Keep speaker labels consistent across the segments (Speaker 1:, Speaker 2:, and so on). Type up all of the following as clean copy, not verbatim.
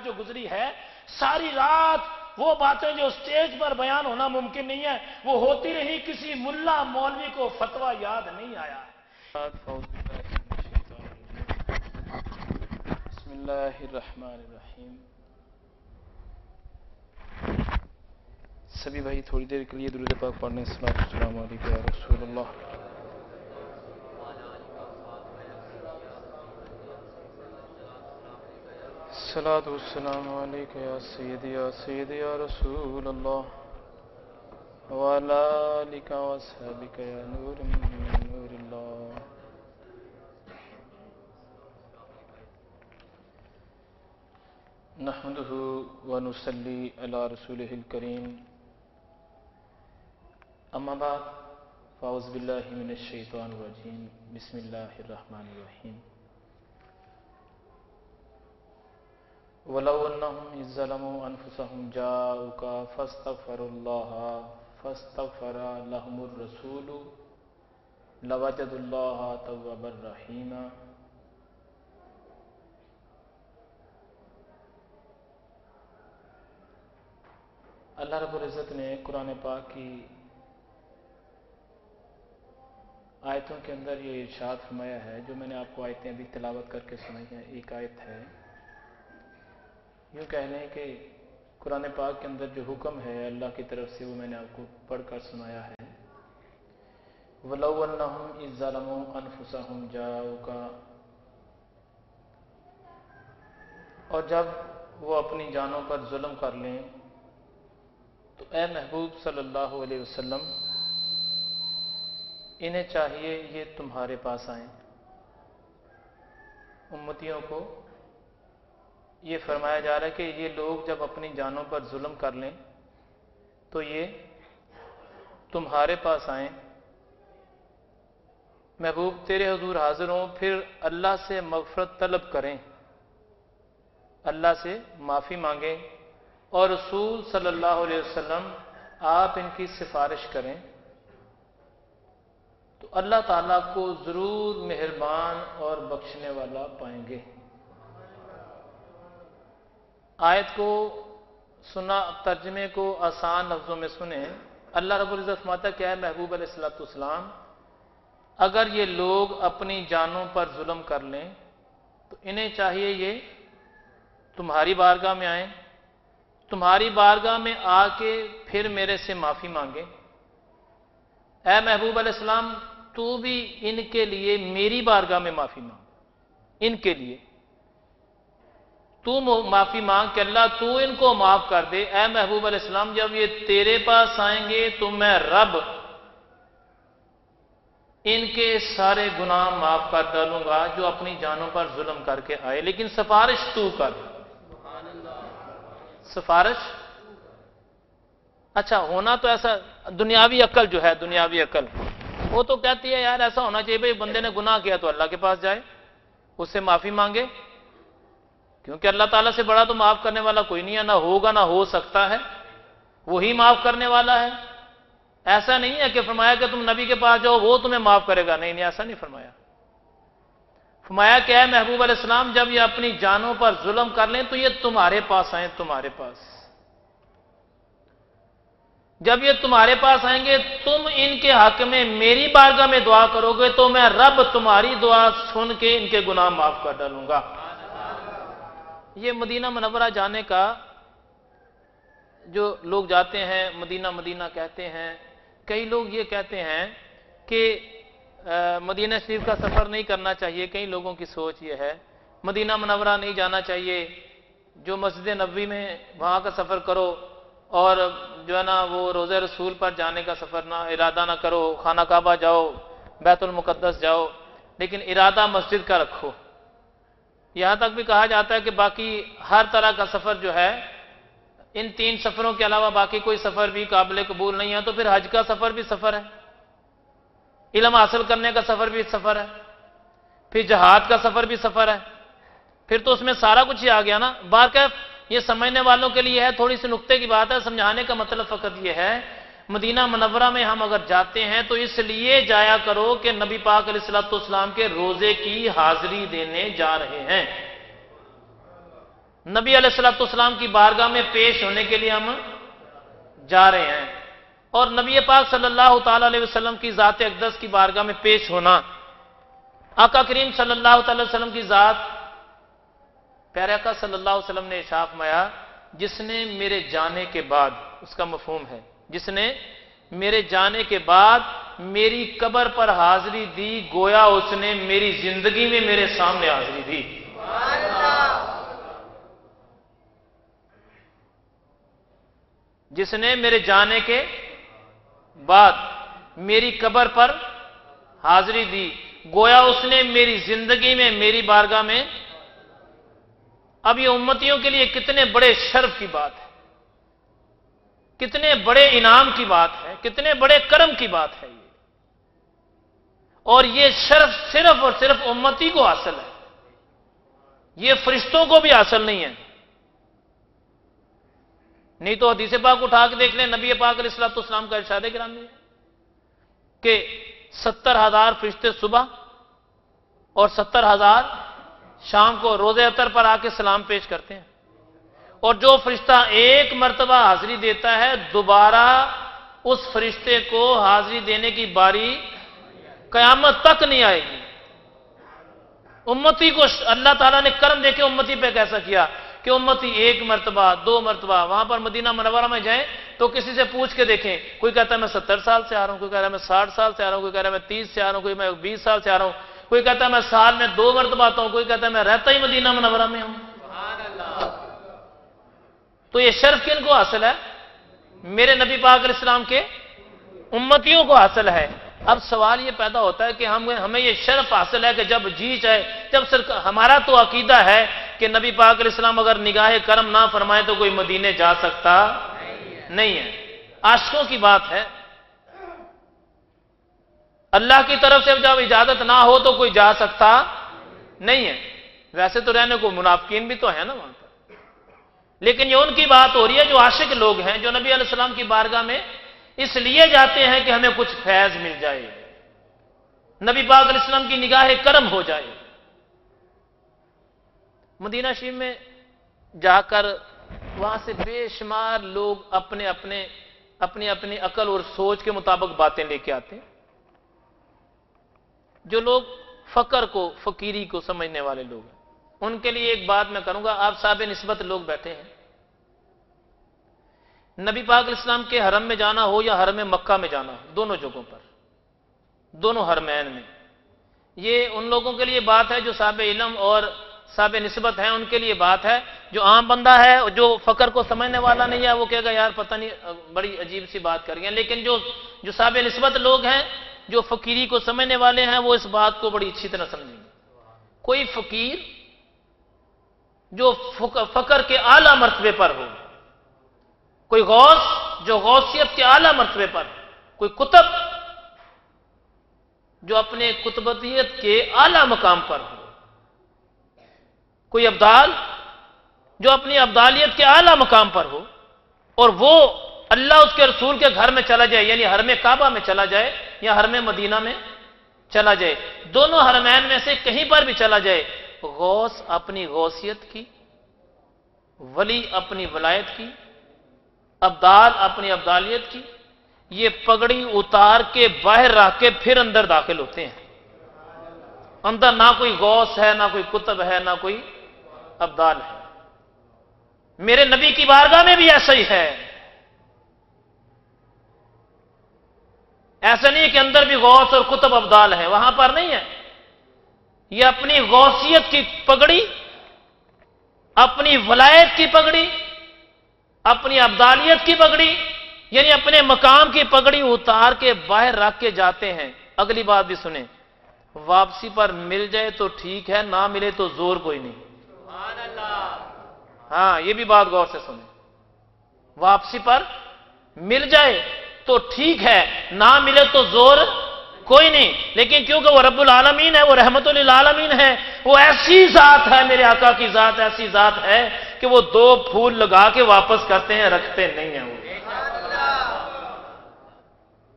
Speaker 1: جو گزری ہے، ساری رات وہ باتیں جو اسٹیج پر بیان ہونا ممکن نہیں ہے وہ ہوتی رہی، کسی ملا مولوی کو فتویٰ یاد نہیں آیا۔ بسم اللہ الرحمن الرحیم۔ سبھی بھائی تھوڑی دیر کے لیے درود پاک پڑھنے۔ السلام علیکم یا رسول اللہ۔ الصلاۃ والسلام علیک یا سیدی یا رسول اللہ، وعلی آلک واصحابک یا نور من نور اللہ۔ نحمدہ ونصلی علی رسولہ الکریم، اما بعد فاعوذ باللہ من الشیطان الرجیم، بسم اللہ الرحمن الرحیم۔ وَلَوْ أَنَّهُمْ إِذ ظَّلَمُوا أَنفُسَهُمْ جَاءُوكَ فَاسْتَغْفَرُوا اللَّهَ فَاسْتَغْفَرَ لَهُمُ الرَّسُولُ لَوَجَدُوا اللَّهَ تَوَّابًا رَحِيمًا۔ اللہ رب العزت نے قرآن پاک کی آیتوں کے اندر یہ ارشاد فرمایا ہے، جو میں نے آپ کو آیتیں ابھی تلاوت کر کے سنائی ہیں۔ ایک آیت ہے، یوں کہہ لیں کہ قرآن پاک کے اندر جو حکم ہے اللہ کی طرف سے وہ میں نے آپ کو پڑھ کر سنایا ہے۔ وَلَوْ أَنَّهُمْ إِذ ظَّلَمُوا أَنفُسَهُمْ جَاءُوكَ، اور جب وہ اپنی جانوں پر ظلم کر لیں تو اے محبوب صلی اللہ علیہ وسلم انہیں چاہیے یہ تمہارے پاس آئیں۔ امتیوں کو یہ فرمایا جا رہا ہے کہ یہ لوگ جب اپنی جانوں پر ظلم کر لیں تو یہ تمہارے پاس آئیں، محبوب تیرے حضور حاضر ہوں، پھر اللہ سے مغفرت طلب کریں، اللہ سے معافی مانگیں، اور رسول صلی اللہ علیہ وسلم آپ ان کی سفارش کریں تو اللہ تعالیٰ کو ضرور مہربان اور بخشنے والا پائیں گے۔ آیت کو سنا، ترجمے کو آسان لفظوں میں سنیں۔ اللہ رب العزت فرماتا ہے کہ اے محبوب علیہ السلام، اگر یہ لوگ اپنی جانوں پر ظلم کر لیں تو انہیں چاہیے یہ تمہاری بارگاہ میں آئیں، تمہاری بارگاہ میں آ کے پھر میرے سے معافی مانگیں۔ اے محبوب علیہ السلام، تو بھی ان کے لیے میری بارگاہ میں معافی مانگ، ان کے لیے تو معافی مانگ کہ اللہ تو ان کو معاف کر دے۔ اے محبوب علیہ السلام، جب یہ تیرے پاس آئیں گے تو میں رب ان کے سارے گناہ معاف کر ڈالوں گا جو اپنی جانوں پر ظلم کر کے آئے، لیکن سفارش تو کر۔ سفارش اچھا ہونا تو ایسا، دنیاوی عقل جو ہے، دنیاوی عقل وہ تو کہتی ہے یار ایسا ہونا چاہیے بھائی بندے نے گناہ کیا تو اللہ کے پاس جائے، اس سے معافی مانگے، کیونکہ اللہ تعالیٰ سے بڑا تو معاف کرنے والا کوئی نہیں ہے، نہ ہوگا نہ ہو سکتا ہے، وہی معاف کرنے والا ہے۔ ایسا نہیں ہے کہ فرمایا کہ تم نبی کے پاس جاؤ وہ تمہیں معاف کرے گا، نہیں ایسا نہیں فرمایا۔ فرمایا کہ اے محبوب علیہ السلام، جب یہ اپنی جانوں پر ظلم کر لیں تو یہ تمہارے پاس آئیں، تمہارے پاس جب یہ تمہارے پاس آئیں گے، تم ان کے حق میں میری بارگاہ میں دعا کرو گے تو میں رب تمہاری دعا سن کے ان کے گناہ معاف کر ڈالوں گا۔ یہ مدینہ منورہ جانے کا، جو لوگ جاتے ہیں مدینہ مدینہ کہتے ہیں، کئی لوگ یہ کہتے ہیں کہ مدینہ شریف کا سفر نہیں کرنا چاہیے، کئی لوگوں کی سوچ یہ ہے مدینہ منورہ نہیں جانا چاہیے، جو مسجد نبوی میں وہاں کا سفر کرو، اور جو ہے نا وہ روضہ رسول پر جانے کا سفر نہ ارادہ نہ کرو، خانہ کعبہ جاؤ، بیت المقدس جاؤ، لیکن ارادہ مسجد کا رکھو۔ یہاں تک بھی کہا جاتا ہے کہ باقی ہر طرح کا سفر جو ہے، ان 3 سفروں کے علاوہ باقی کوئی سفر بھی قابل قبول نہیں ہے، تو پھر حج کا سفر بھی سفر ہے، علم حاصل کرنے کا سفر بھی سفر ہے، پھر جہاد کا سفر بھی سفر ہے، پھر تو اس میں سارا کچھ ہی آ گیا نا۔ بہرکیف یہ سمجھنے والوں کے لیے ہے، تھوڑی سی نقطے کی بات ہے، سمجھانے کا مطلب فقط یہ ہے مدینہ منورہ میں ہم اگر جاتے ہیں تو اس لیے جایا کرو کہ نبی پاک علیہ السلام کے روزے کی حاضری دینے جا رہے ہیں، नबी अलैहिस्सलाम की बारगाह में पेश होने के लिए हम जा रहे हैं। और नबी पाक सल्लल्लाहु ताला अलैहि वसल्लम की ज़ात अक़दस की बारगाह में पेश होना, आका करीम सल्लल्लाहु ताला अलैहि वसल्लम की ज़ात, प्यारे आका सल्लल्लाहु अलैहि वसल्लम ने इरशाद फरमाया, जिसने मेरे जाने के बाद, उसका मफहूम है, जिसने मेरे जाने के बाद मेरी कब्र पर हाजिरी दी, गोया उसने मेरी जिंदगी में मेरे सामने हाजिरी दी। जिसने मेरे जाने के बाद मेरी कब्र पर हाजिरी दी, गोया उसने मेरी जिंदगी में, मेरी बारगाह में। अब ये उम्मतियों के लिए कितने बड़े शर्फ की बात है, कितने बड़े इनाम की बात है, कितने बड़े करम की बात है ये। और ये शर्फ सिर्फ और सिर्फ उम्मती को हासिल है, ये फरिश्तों को भी हासिल नहीं है। नहीं तो हदीस पाक उठा के देख लें, नबी पाक अलैहिस्सलाम का इरशाद गिरामी है कि 70,000 फरिश्ते सुबह और 70,000 शाम को रोज़े अतर पर आके सलाम पेश करते हैं। और जो फरिश्ता एक मर्तबा हाजिरी देता है, दोबारा उस फरिश्ते को हाजिरी देने की बारी कयामत तक नहीं आएगी। उम्मती को अल्लाह ताला ने करम देके उम्मती पे कैसा किया कि उम्मती एक मर्तबा, दो मर्तबा, वहां पर मदीना मुनव्वरा में जाएं तो किसी से पूछ के देखें, कोई कहता है मैं 70 साल से आ रहा हूं, कोई कह रहा है मैं 60 साल से आ रहा हूं, कोई कह रहा है मैं 30 से आ रहा हूं, कोई मैं 20 साल से आ रहा हूं, कोई कहता है मैं साल में 2 मर्तबा आता हूं, कोई कहता है मैं रहता ही मदीना मुनव्वरा में हूं। तो ये शर्फ किनको हासिल है? मेरे नबी पाक अलैहिस्सलाम के उम्मतियों को हासिल है। अब सवाल ये पैदा होता है कि हमें ये शर्फ हासिल है कि जब जी चाहे, जब हमारा तो अकीदा है कि नबी पाक अलैहिस्सलाम अगर निगाह करम ना फरमाए तो कोई मदीने जा सकता नहीं है। आशिकों की बात है, अल्लाह की तरफ से जब इजाजत ना हो तो कोई जा सकता नहीं है। वैसे तो रहने को मुनाफिकीन भी तो है ना वहां पर, लेकिन ये उनकी बात हो रही है जो आशिक लोग हैं, जो नबी अलैहिस्सलाम की बारगाह में इसलिए जाते हैं कि हमें कुछ फैज मिल जाए, नबी पाक अलैहिस्सलाम की निगाह करम हो जाए। मदीना शरीफ में जाकर वहां से बेशुमार लोग अपने अपनी अकल और सोच के मुताबिक बातें लेके आते हैं। जो लोग फकर को, फकीरी को समझने वाले लोग हैं, उनके लिए एक बात मैं करूंगा। आप साहब निस्बत लोग बैठे हैं, नबी पाक अलैहिस्सलाम के हरम में जाना हो या हरम मक्का में जाना हो, दोनों जगहों पर, दोनों हरमैन में, ये उन लोगों के लिए बात है जो साहब इल्म और साहब निस्बत हैं, उनके लिए बात है। जो आम बंदा है, जो फकर को समझने वाला नहीं है, वो कहेगा यार पता नहीं बड़ी अजीब सी बात कर गए। लेकिन जो साहब निस्बत लोग हैं, जो फकीरी को समझने वाले हैं, वो इस बात को बड़ी अच्छी तरह समझेंगे। कोई फकीर जो फकर के आला मर्तबे पर हो, कोई गौस जो गौसियत के आला मर्तबे पर, कोई कुतब जो अपने कुतबतियत के आला मकाम पर हो, कोई अब्दाल जो अपनी अब्दालियत के आला मकाम पर हो, और वो अल्लाह उसके रसूल के घर में चला जाए, यानी हरम काबा में चला जाए या हरम मदीना में चला जाए, दोनों हरमैन में से कहीं पर भी चला जाए, गौस अपनी गौसियत की, वली अपनी वलायत की, अब्दाल अपनी अब्दालियत की, ये पगड़ी उतार के बाहर रख के फिर अंदर दाखिल होते हैं। अंदर ना कोई गौस है, ना कोई कुतब है, ना कोई अब्दाल है। मेरे नबी की बारगाह में भी ऐसा ही है। ऐसा नहीं है कि अंदर भी गौस और कुतब अब्दाल है, वहां पर नहीं है। ये अपनी गौसियत की पगड़ी, अपनी वलायत की पगड़ी, अपनी अब्दालियत की पगड़ी, यानी अपने मकाम की पगड़ी उतार के बाहर रख के जाते हैं। अगली बात भी सुने, वापसी पर मिल जाए तो ठीक है, ना मिले तो जोर कोई नहीं। हाँ, ये भी बात गौर से सुने। वापसी पर मिल जाए तो ठीक है, ना मिले तो जोर कोई नहीं। लेकिन क्योंकि वो रब्बुल आलमीन है, वो रहमतुल लिल आलमीन है, वो ऐसी जात है, मेरे आका की जात ऐसी जात है कि वो 2 फूल लगा के वापस करते हैं, रखते नहीं है।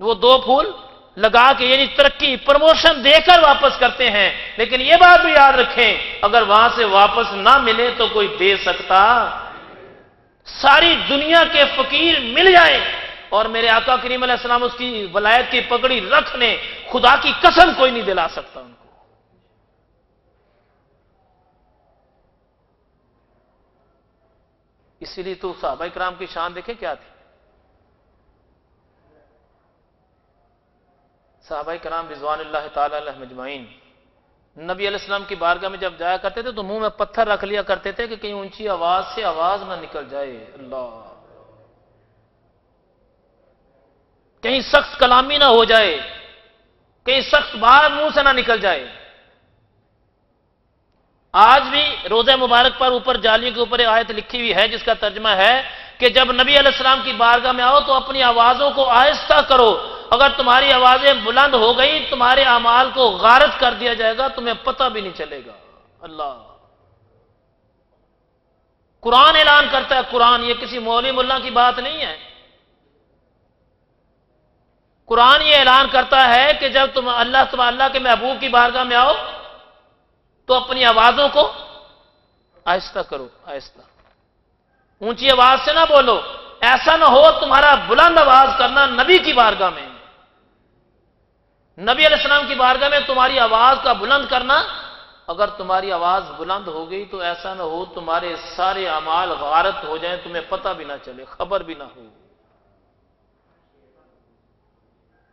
Speaker 1: वो 2 फूल लगा के, यानी तरक्की प्रमोशन देकर वापस करते हैं। लेकिन यह बात भी याद रखें, अगर वहां से वापस ना मिले तो कोई दे सकता। सारी दुनिया के फकीर मिल जाए और मेरे आका करीम अलैहिस्सलाम उसकी वलायत की पगड़ी रख लें, खुदा की कसम कोई नहीं दिला सकता उनको। इसीलिए तो सहाबा इकराम की शान देखें क्या थी। सहाबा इकराम रिज़वानुल्लाह ताला अलैहिम अजमाइन नबी अलैहिस्सलाम की बारगाह में जब जाया करते थे तो मुंह में पत्थर रख लिया करते थे कि कहीं ऊंची आवाज से आवाज ना निकल जाए, अल्लाह, कहीं सख्त कलामी ना हो जाए, कहीं सख्त बात मुंह से ना निकल जाए। आज भी रोज़े मुबारक पर ऊपर जालियों के ऊपर आयत लिखी हुई है जिसका तर्जमा है कि जब नबी अलैहिस्सलाम की बारगाह में आओ तो अपनी आवाजों को आहिस्ता करो, अगर तुम्हारी आवाजें बुलंद हो गई तुम्हारे अमाल को गारत कर दिया जाएगा, तुम्हें पता भी नहीं चलेगा। अल्लाह कुरान ऐलान करता है, कुरान, ये किसी मौलवी मुल्ला की बात नहीं है। कुरान ये ऐलान करता है कि जब तुम अल्लाह के महबूब की बारगाह में आओ तो अपनी आवाजों को आहिस्ता करो, आहिस्ता, ऊंची आवाज से ना बोलो। ऐसा ना हो तुम्हारा बुलंद आवाज करना नबी की बारगाह में, नबी अलैहिस्सलाम की बारगाह में तुम्हारी आवाज का बुलंद करना, अगर तुम्हारी आवाज बुलंद हो गई तो ऐसा ना हो तुम्हारे सारे अमाल गारत हो जाएं, तुम्हें पता भी ना चले, खबर भी ना हो।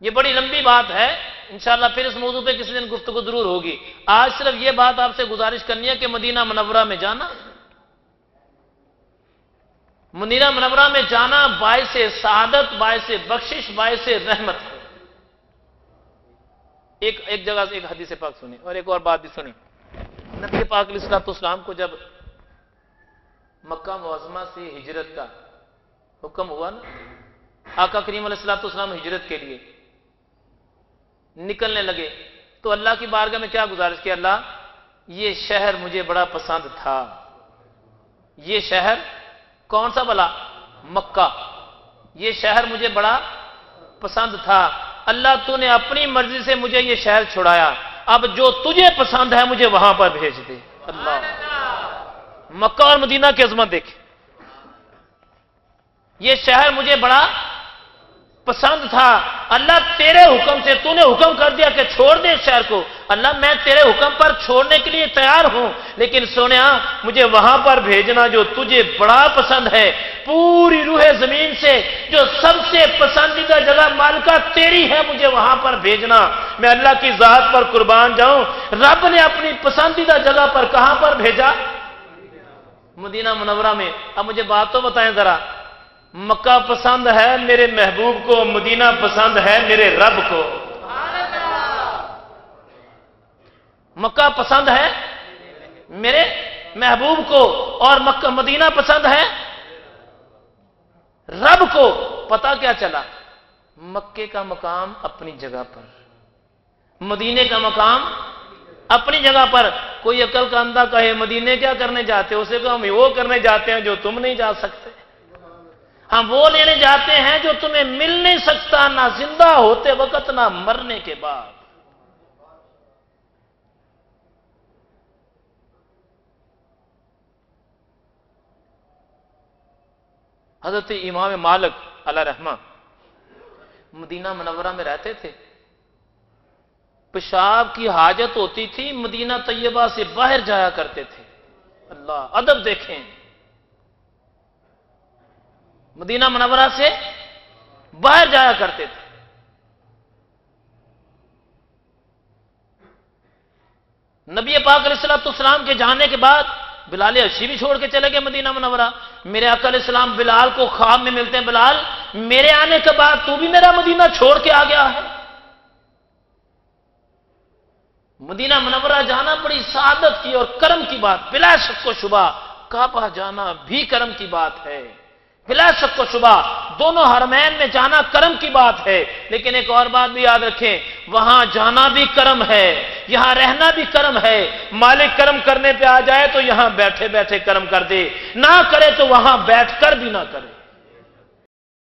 Speaker 1: ये बड़ी लंबी बात है, इंशाअल्लाह फिर इस मौजू पे किसी दिन गुफ्तगू जरूर होगी। आज सिर्फ ये बात आपसे गुजारिश करनी है कि मदीना मुनव्वरा में जाना, मदीना मुनव्वरा में जाना बाइसे सआदत, बाइसे बख्शिश, बाइसे रहमत है। एक जगह से एक हदीस पाक सुनी और एक और बात भी सुनी। नबी पाक अलैहिस्सलाम को जब मक्का मुअज़्ज़मा से हिजरत का हुक्म हुआ ना, आका करीम अलैहिस्सलाम हिजरत के लिए निकलने लगे तो अल्लाह की बारगाह में क्या गुजारिश किया, अल्लाह ये शहर मुझे बड़ा पसंद था। ये शहर कौन सा भला? मक्का। ये शहर मुझे बड़ा पसंद था, अल्लाह तूने अपनी मर्जी से मुझे ये शहर छुड़ाया, अब जो तुझे पसंद है मुझे वहां पर भेज दे। अल्लाह, मक्का और मदीना की अजमत देखे। ये शहर मुझे बड़ा पसंद था, अल्लाह तेरे हुक्म से तूने हुक्म कर दिया कि छोड़ दे इस शहर को, अल्लाह मैं तेरे हुक्म पर छोड़ने के लिए तैयार हूं, लेकिन सोनिया मुझे वहां पर भेजना जो तुझे बड़ा पसंद है, पूरी रूह जमीन से जो सबसे पसंदीदा जगह मालिका तेरी है, मुझे वहां पर भेजना। मैं अल्लाह की जात पर कुर्बान जाऊं, रब ने अपनी पसंदीदा जगह पर कहां पर भेजा? मदीना मुनव्वरा में। अब मुझे बात तो बताएं जरा, मक्का पसंद है मेरे महबूब को, मदीना पसंद है मेरे रब को। मक्का पसंद है मेरे महबूब को और मक्का मदीना पसंद है रब को। पता क्या चला? मक्के का मकाम अपनी जगह पर, मदीने का मकाम अपनी जगह पर। कोई अकल का अंधा कहे मदीने क्या करने जाते हो, उसे कहो हम वो करने जाते हैं जो तुम नहीं जा सकते, हम वो लेने जाते हैं जो तुम्हें मिल नहीं सकता, ना जिंदा होते वक्त ना मरने के बाद। हजरत इमाम मालिक अलैहि रहमा मदीना मुनव्वरा में रहते थे। पेशाब की हाजत होती थी, मदीना तैयबा से बाहर जाया करते थे। अल्लाह, अदब देखें, मदीना मुनव्वरा से बाहर जाया करते थे। नबी पाक अलैहिस्सलाम के जाने के बाद बिलाल हबशी भी छोड़ के चले गए मदीना मुनव्वरा। मेरे आका अलैहिस्सलाम बिलाल को ख्वाब में मिलते हैं, बिलाल मेरे आने के बाद तू भी मेरा मदीना छोड़ के आ गया है। मदीना मुनव्वरा जाना बड़ी सादत की और करम की बात, बिला शक व शुबा। काबा जाना भी करम की बात है, बिला शक व शुबा। दोनों हरमैन में जाना करम की बात है। लेकिन एक और बात भी याद रखें, वहां जाना भी करम है, यहां रहना भी करम है। मालिक करम करने पे आ जाए तो यहां बैठे बैठे करम कर दे, ना करे तो वहां बैठकर भी ना करे।